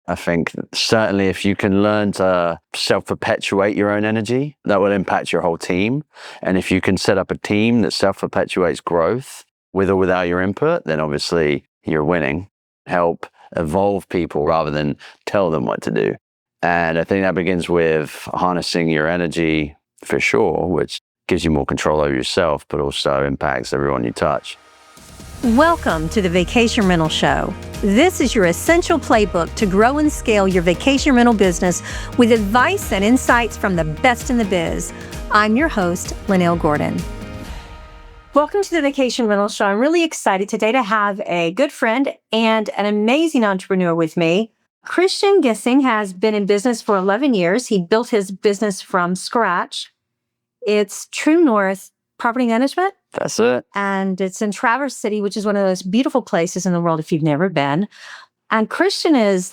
I think certainly if you can learn to self-perpetuate your own energy, that will impact your whole team. And if you can set up a team that self-perpetuates growth with or without your input, then obviously you're winning. Help evolve people rather than tell them what to do. And I think that begins with harnessing your energy for sure, which gives you more control over yourself, but also impacts everyone you touch. Welcome to the Vacation Rental Show. This is your essential playbook to grow and scale your vacation rental business with advice and insights from the best in the biz. I'm your host, Lynell Gordon. Welcome to the Vacation Rental Show. I'm really excited today to have a good friend and an amazing entrepreneur with me. Christian Gissing has been in business for 11 years. He built his business from scratch. It's True North Property Management. That's it. And it's in Traverse City, which is one of those beautiful places in the world if you've never been. And Christian is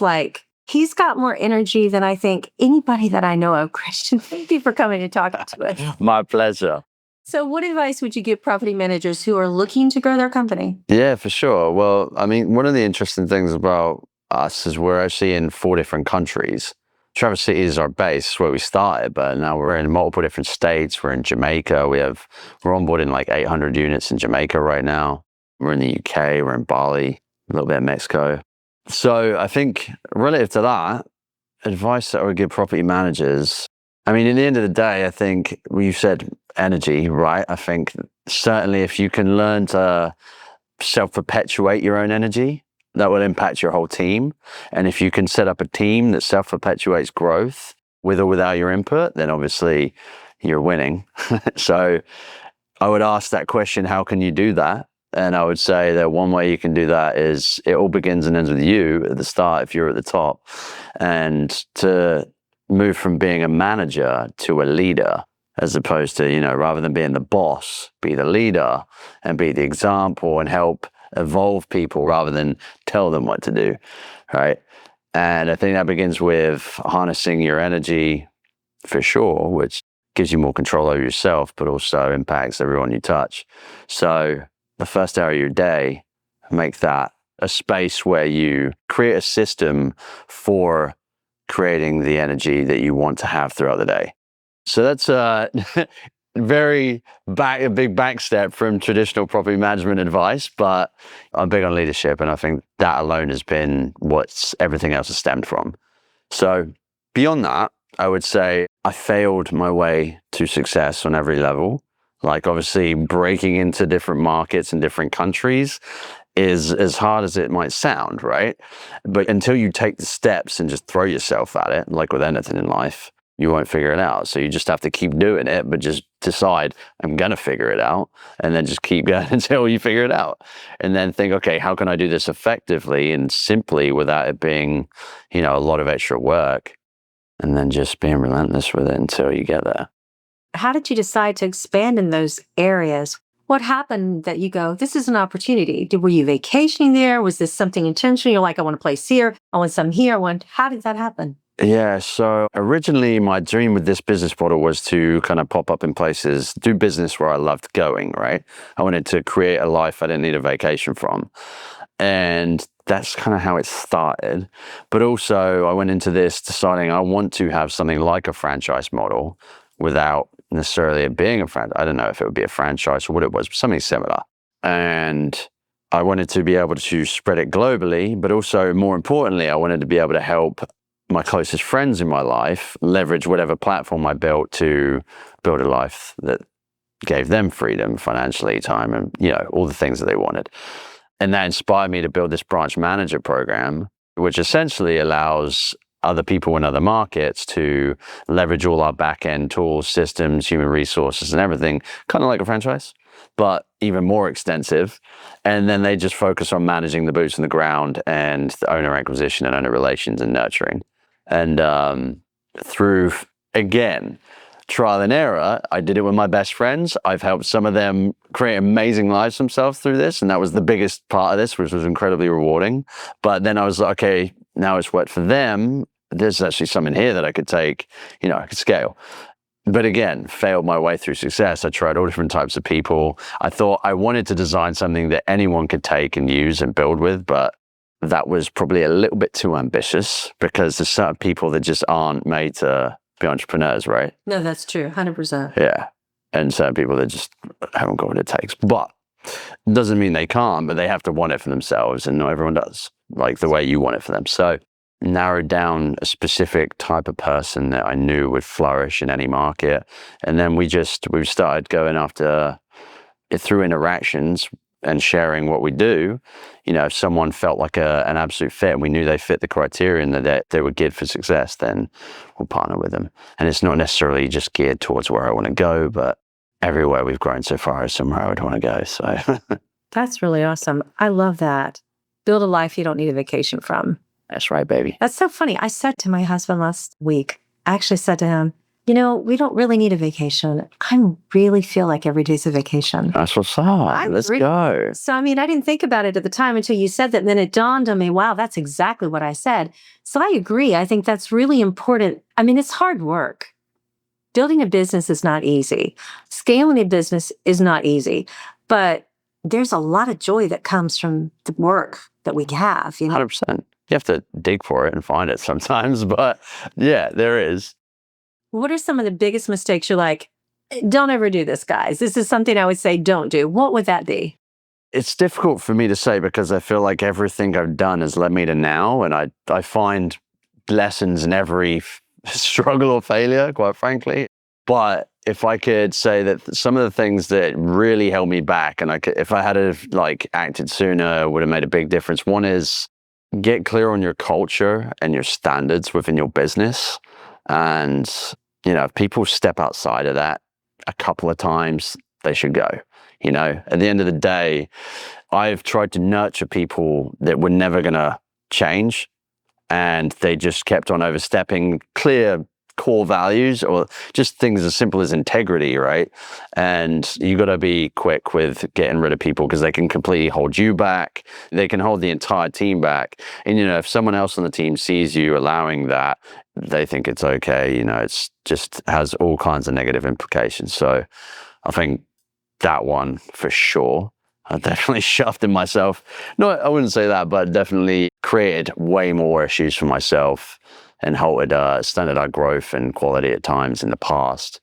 he's got more energy than I think anybody that I know of. Christian, thank you for coming and talking to us. My pleasure. So what advice would you give property managers who are looking to grow their company? Yeah, for sure. Well, I mean, one of the interesting things about us is we're actually in 4 different countries. Traverse City is our base, where we started, but now we're in multiple different states. We're in Jamaica. We're onboarding like 800 units in Jamaica right now. We're in the UK. We're in Bali, a little bit of Mexico. So I think relative to that, advice that I would give property managers, I mean, in the end of the day, I think you said energy, right? I think certainly if you can learn to self-perpetuate your own energy, that will impact your whole team. And if you can set up a team that self-perpetuates growth with or without your input, then obviously you're winning. So I would ask that question, how can you do that? And I would say that one way you can do that is it all begins and ends with you at the start if you're at the top. And to move from being a manager to a leader, as opposed to, rather than being the boss, be the leader and be the example and help evolve people rather than tell them what to do, right? And I think that begins with harnessing your energy for sure, which gives you more control over yourself, but also impacts everyone you touch. So the first hour of your day, make that a space where you create a system for creating the energy that you want to have throughout the day. So that's a big back step from traditional property management advice, but I'm big on leadership, and I think that alone has been what everything else has stemmed from. So beyond that, I would say I failed my way to success on every level. Like obviously breaking into different markets and different countries is as hard as it might sound, right? But until you take the steps and just throw yourself at it, like with anything in life, you won't figure it out. So you just have to keep doing it, but just decide, I'm going to figure it out, and then just keep going until you figure it out. And then think, okay, how can I do this effectively and simply without it being, a lot of extra work, and then just being relentless with it until you get there. How did you decide to expand in those areas? What happened that you go, this is an opportunity? Were you vacationing there? Was this something intentional? You're like, I want a place here. I want some here. How did that happen? Yeah, so originally my dream with this business model was to kind of pop up in places, do business where I loved going, right? I wanted to create a life I didn't need a vacation from. And that's kind of how it started. But also I went into this deciding I want to have something like a franchise model without necessarily it being a franchise. I don't know if it would be a franchise or what it was, but something similar. And I wanted to be able to spread it globally, but also more importantly, I wanted to be able to help my closest friends in my life leverage whatever platform I built to build a life that gave them freedom financially, time, and all the things that they wanted. And that inspired me to build this branch manager program, which essentially allows other people in other markets to leverage all our back-end tools, systems, human resources, and everything, kind of like a franchise, but even more extensive. And then they just focus on managing the boots on the ground and the owner acquisition and owner relations and nurturing. And through, again, trial and error, I did it with my best friends. I've helped some of them create amazing lives themselves through this. And that was the biggest part of this, which was incredibly rewarding. But then I was like, okay, now it's worked for them. There's actually something here that I could take, I could scale. But again, failed my way through success. I tried all different types of people. I thought I wanted to design something that anyone could take and use and build with, but that was probably a little bit too ambitious because there's certain people that just aren't made to be entrepreneurs, right? No, that's true. 100%. Yeah. And certain people that just haven't got what it takes. But it doesn't mean they can't, but they have to want it for themselves. And not everyone does, like the way you want it for them. So narrowed down a specific type of person that I knew would flourish in any market. And then we started going after it through interactions and sharing what we do. You know, if someone felt like an absolute fit and we knew they fit the criterion that they were geared for success, then we'll partner with them. And it's not necessarily just geared towards where I want to go, but everywhere we've grown so far is somewhere I would want to go. So that's really awesome. I love that. Build a life you don't need a vacation from. That's right, baby. That's so funny. I said to my husband last week, I actually said to him, you know, we don't really need a vacation. I really feel like every day's a vacation. That's what's up. Let's go. So, I mean, I didn't think about it at the time until you said that. And then it dawned on me, wow, that's exactly what I said. So I agree. I think that's really important. I mean, it's hard work. Building a business is not easy. Scaling a business is not easy. But there's a lot of joy that comes from the work that we have. You know? 100%. You have to dig for it and find it sometimes. But yeah, there is. What are some of the biggest mistakes you're like, don't ever do this, guys? This is something I would say don't do. What would that be? It's difficult for me to say because I feel like everything I've done has led me to now. And I find lessons in every struggle or failure, quite frankly. But if I could say that some of the things that really held me back, and if I had acted sooner, it would have made a big difference. One is get clear on your culture and your standards within your business. And, you know, if people step outside of that a couple of times, they should go. You know, at the end of the day, I've tried to nurture people that were never going to change. And they just kept on overstepping clear core values or just things as simple as integrity, right? And you got to be quick with getting rid of people because they can completely hold you back. They can hold the entire team back. And, you know, if someone else on the team sees you allowing that, they think it's okay. You know, it's just has all kinds of negative implications. So I think that one for sure. I definitely shoved in myself. No, I wouldn't say that, but definitely created way more issues for myself and halted standard growth and quality at times in the past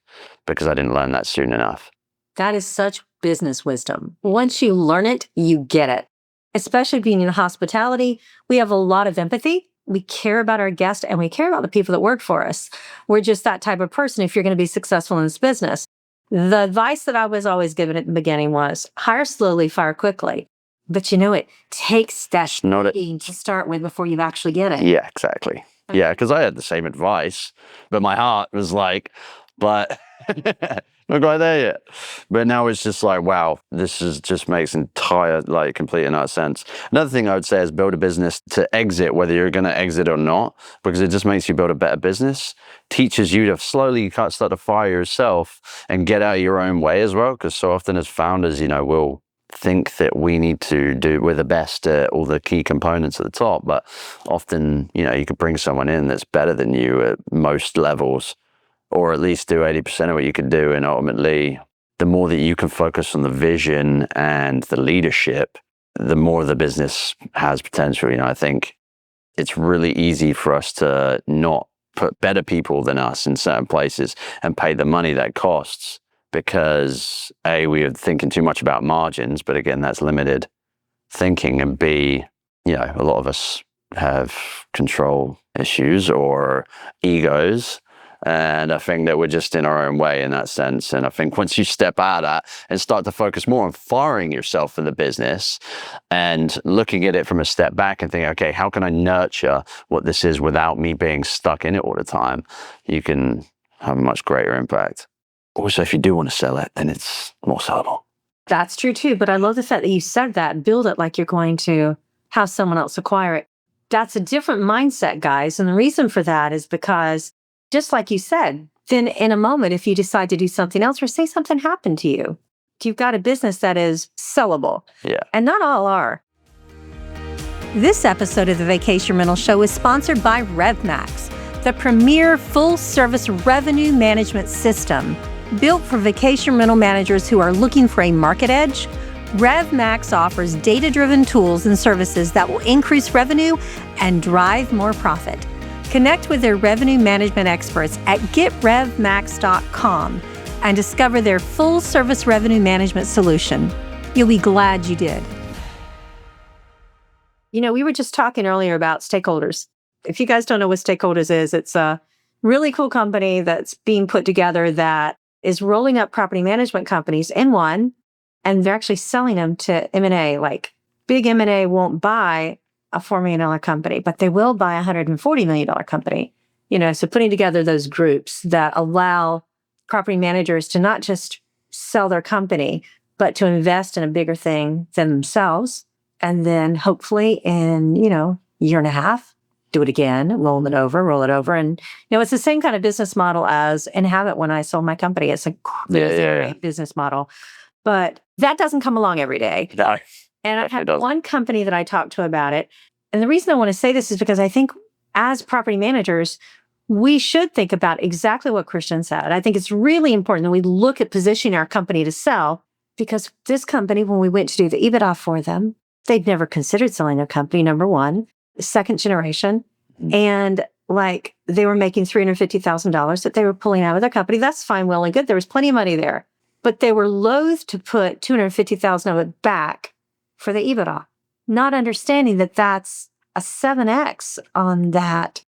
because I didn't learn that soon enough. That is such business wisdom. Once you learn it, you get it. Especially being in hospitality, we have a lot of empathy. We care about our guests and we care about the people that work for us. We're just that type of person if you're going to be successful in this business. The advice that I was always given at the beginning was hire slowly, fire quickly. But you know, it takes that to start with before you actually get it. Yeah, exactly. Okay. Yeah, because I had the same advice, but my heart was like, but not quite there yet. But now it's just like, wow, this just makes complete and utter sense. Another thing I would say is build a business to exit, whether you're going to exit or not, because it just makes you build a better business, teaches you to slowly start to fire yourself and get out of your own way as well. Because so often as founders, you know, we'll think that we need to we're the best at all the key components at the top, but often, you know, you could bring someone in that's better than you at most levels, or at least do 80% of what you could do. And ultimately, the more that you can focus on the vision and the leadership, the more the business has potential. You know, I think it's really easy for us to not put better people than us in certain places and pay the money that costs because A, we are thinking too much about margins, but again, that's limited thinking. And B, you know, a lot of us have control issues or egos. And I think that we're just in our own way in that sense. And I think once you step out of that and start to focus more on firing yourself for the business and looking at it from a step back and think, okay, how can I nurture what this is without me being stuck in it all the time? You can have a much greater impact. Also, if you do want to sell it, then it's more sellable. That's true too. But I love the fact that you said that. Build it like you're going to have someone else acquire it. That's a different mindset, guys. And the reason for that is because, just like you said, then in a moment, if you decide to do something else or say something happened to you, you've got a business that is sellable. Yeah. And not all are. This episode of the Vacation Rental Show is sponsored by RevMax, the premier full-service revenue management system built for vacation rental managers who are looking for a market edge, RevMax offers data-driven tools and services that will increase revenue and drive more profit. Connect with their revenue management experts at getrevmax.com and discover their full-service revenue management solution. You'll be glad you did. You know, we were just talking earlier about stakeholders. If you guys don't know what stakeholders is, it's a really cool company that's being put together that is rolling up property management companies in one, and they're actually selling them to M&A. Like, big M&A won't buy a $4 million company, but they will buy a $140 million company. You know, so putting together those groups that allow property managers to not just sell their company, but to invest in a bigger thing than themselves. And then hopefully in, year and a half, do it again, roll it over. And, it's the same kind of business model as Inhabit when I sold my company. It's a great business model. But that doesn't come along every day. No. And I've had one company that I talked to about it. And the reason I want to say this is because I think as property managers, we should think about exactly what Christian said. I think it's really important that we look at positioning our company to sell, because this company, when we went to do the EBITDA for them, they'd never considered selling their company, number one, second generation. And they were making $350,000 that they were pulling out of their company. That's fine, well and good. There was plenty of money there. But they were loath to put $250,000 of it back for the EBITDA, not understanding that that's a 7X on that.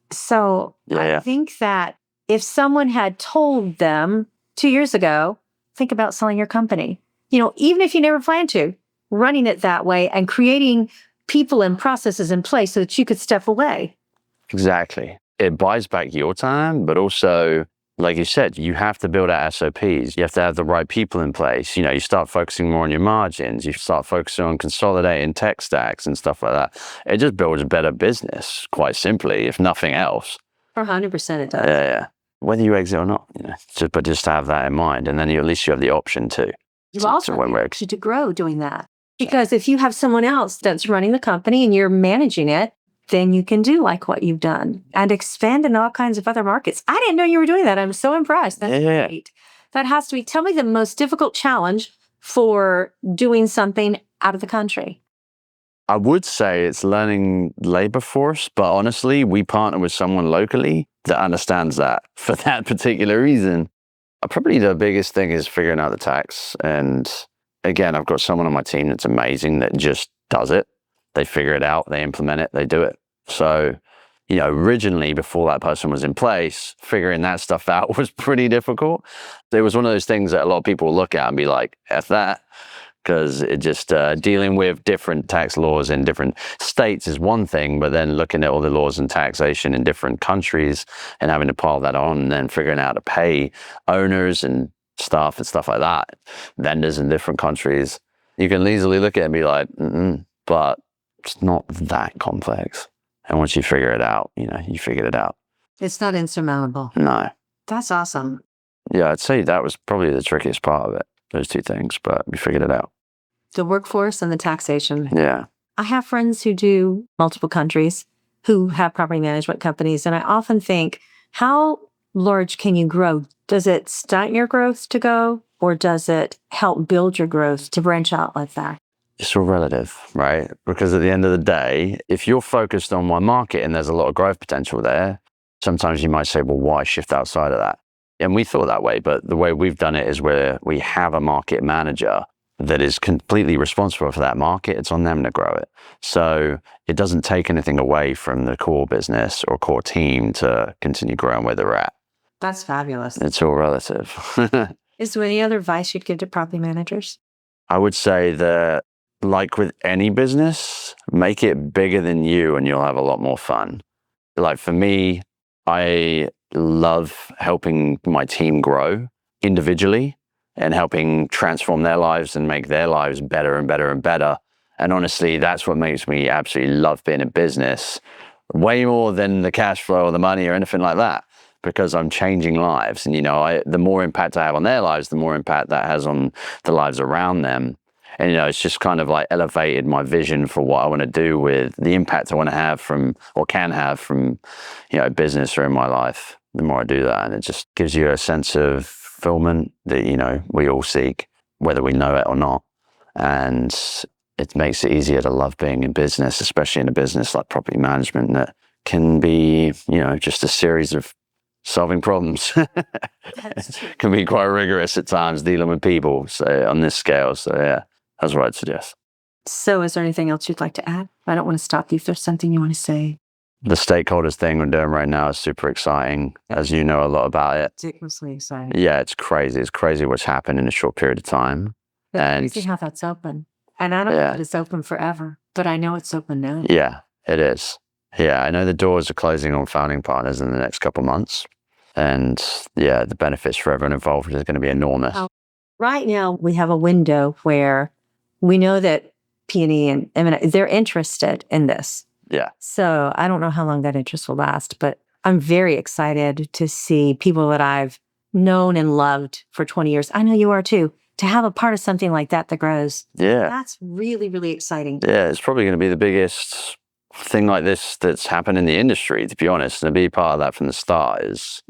So I think that if someone had told them 2 years ago, think about selling your company, even if you never planned to, running it that way and creating people and processes in place so that you could step away. Exactly. It buys back your time, but also, like you said, you have to build out SOPs. You have to have the right people in place. You start focusing more on your margins. You start focusing on consolidating tech stacks and stuff like that. It just builds a better business, quite simply, if nothing else. 100% it does. Yeah. Whether you exit or not, but just to have that in mind. And then at least you have the option to. You also have the option to grow doing that. Because if you have someone else that's running the company and you're managing it, then you can do like what you've done and expand in all kinds of other markets. I didn't know you were doing that. I'm so impressed. That's great. That has to be, tell me the most difficult challenge for doing something out of the country. I would say it's learning labor force, but honestly, we partner with someone locally that understands that for that particular reason. Probably the biggest thing is figuring out the tax. And again, I've got someone on my team that's amazing that just does it. They figure it out, they implement it, they do it. So, originally before that person was in place, figuring that stuff out was pretty difficult. It was one of those things that a lot of people look at and be like, F that. Because it just dealing with different tax laws in different states is one thing, but then looking at all the laws and taxation in different countries and having to pile that on and then figuring out how to pay owners and staff and stuff like that, vendors in different countries, you can easily look at it and be like, but it's not that complex. And once you figure it out, you figured it out. It's not insurmountable. No. That's awesome. Yeah, I'd say that was probably the trickiest part of it, those two things, but we figured it out. The workforce and the taxation. Yeah. I have friends who do multiple countries who have property management companies, and I often think, how large can you grow? Does it stunt your growth to go, or does it help build your growth to branch out like that? It's all relative, right? Because at the end of the day, if you're focused on one market and there's a lot of growth potential there, sometimes you might say, well, why shift outside of that? And we thought that way, but the way we've done it is where we have a market manager that is completely responsible for that market. It's on them to grow it. So it doesn't take anything away from the core business or core team to continue growing where they're at. That's fabulous. It's all relative. Is there any other advice you'd give to property managers? I would say that, like with any business, make it bigger than you and you'll have a lot more fun. Like for me, I love helping my team grow individually and helping transform their lives and make their lives better and better and better. And honestly, that's what makes me absolutely love being in business, way more than the cash flow or the money or anything like that, because I'm changing lives. And, the more impact I have on their lives, the more impact that has on the lives around them. And, it's just kind of like elevated my vision for what I want to do with the impact I want to have from, or can have from, business or in my life. The more I do that, and it just gives you a sense of fulfillment that, we all seek, whether we know it or not. And it makes it easier to love being in business, especially in a business like property management that can be, just a series of solving problems. Can be quite rigorous at times dealing with people. So on this scale, that's what I'd suggest. So is there anything else you'd like to add? I don't want to stop you if there's something you want to say. The stakeholders thing we're doing right now is super exciting. As you know a lot about it. Ridiculously exciting. Yeah, it's crazy. It's crazy what's happened in a short period of time. It's crazy how that's open. And I don't know if it's open forever, but I know it's open now. Yeah, it is. Yeah, I know the doors are closing on founding partners in the next couple of months. And yeah, the benefits for everyone involved is going to be enormous. Right now, we have a window where we know that P&E and M&A, they're interested in this. Yeah. So I don't know how long that interest will last, but I'm very excited to see people that I've known and loved for 20 years. I know you are too. To have a part of something like that grows. Yeah. That's really, really exciting. Yeah, it's probably going to be the biggest thing like this that's happened in the industry, to be honest. And to be part of that from the start is...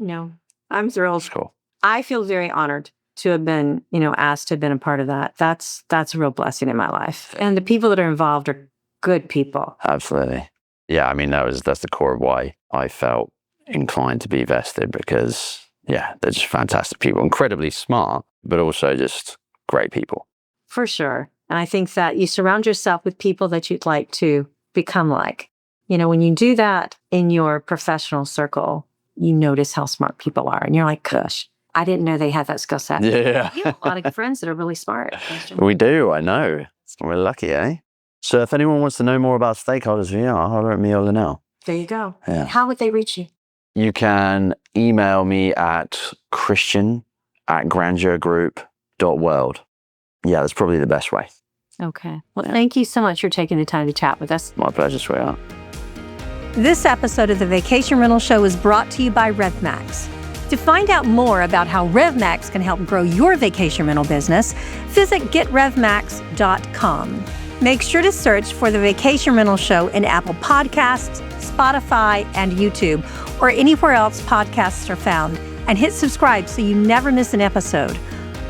I'm thrilled. Cool. I feel very honored to have been, asked to have been a part of that. That's a real blessing in my life. And the people that are involved are good people. Absolutely. Yeah, I mean, that's the core of why I felt inclined to be vested because, they're just fantastic people, incredibly smart, but also just great people. For sure. And I think that you surround yourself with people that you'd like to become like. When you do that in your professional circle, you notice how smart people are. And you're like, gosh, I didn't know they had that skill set. Yeah. You have a lot of friends that are really smart. We do, I know. We're lucky, eh? So if anyone wants to know more about stakeholders, holler at me or Lynell. There you go. Yeah. How would they reach you? You can email me at christian@grandurgroup.world. Yeah, that's probably the best way. Okay. Well, thank you so much for taking the time to chat with us. My pleasure, sweetheart. This episode of the Vacation Rental Show is brought to you by RevMax. To find out more about how RevMax can help grow your vacation rental business, visit getrevmax.com. Make sure to search for the Vacation Rental Show in Apple Podcasts, Spotify, and YouTube, or anywhere else podcasts are found, and hit subscribe so you never miss an episode.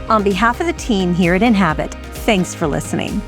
On behalf of the team here at Inhabit, thanks for listening.